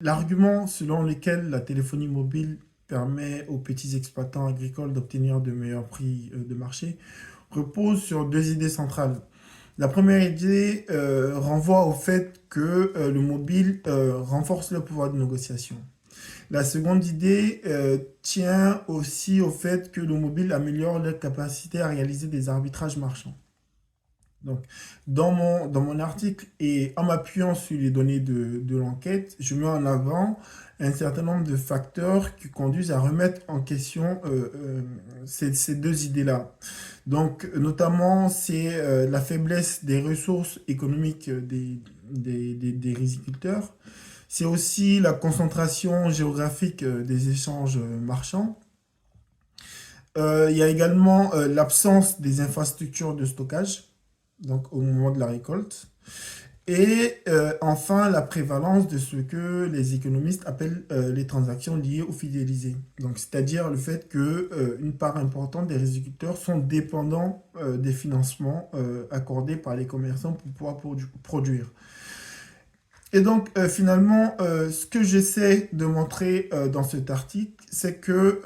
L'argument selon lequel la téléphonie mobile permet aux petits exploitants agricoles d'obtenir de meilleurs prix de marché repose sur deux idées centrales. La première idée renvoie au fait que le mobile renforce le pouvoir de négociation. La seconde idée tient aussi au fait que le mobile améliore leur capacité à réaliser des arbitrages marchands. Donc, dans mon article et en m'appuyant sur les données de l'enquête, je mets en avant un certain nombre de facteurs qui conduisent à remettre en question ces deux idées-là. Donc, notamment, c'est la faiblesse des ressources économiques des riziculteurs. C'est aussi la concentration géographique des échanges marchands. Il y a également l'absence des infrastructures de stockage, donc au moment de la récolte. Et enfin, la prévalence de ce que les économistes appellent les transactions liées au fidélisé. Donc, c'est-à-dire le fait que une part importante des agriculteurs sont dépendants des financements accordés par les commerçants pour pouvoir produire. Et donc, finalement, ce que j'essaie de montrer dans cet article, c'est que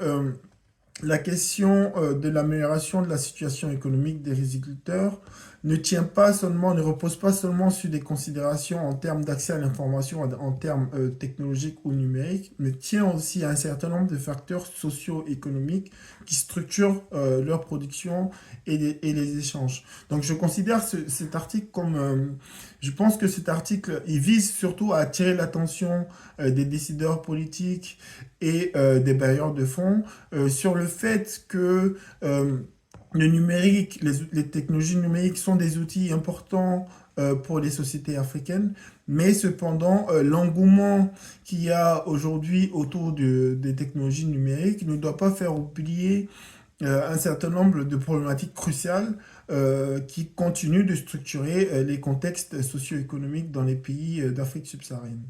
la question de l'amélioration de la situation économique des agriculteurs ne repose pas seulement sur des considérations en termes d'accès à l'information, en termes technologiques ou numériques, mais tient aussi à un certain nombre de facteurs socio-économiques qui structurent leur production et les échanges. Donc je considère cet article comme... je pense que cet article, il vise surtout à attirer l'attention des décideurs politiques et des bailleurs de fonds sur le fait que le numérique, les technologies numériques sont des outils importants pour les sociétés africaines, mais cependant, l'engouement qu'il y a aujourd'hui autour des technologies numériques ne doit pas faire oublier un certain nombre de problématiques cruciales qui continuent de structurer les contextes socio-économiques dans les pays d'Afrique subsaharienne.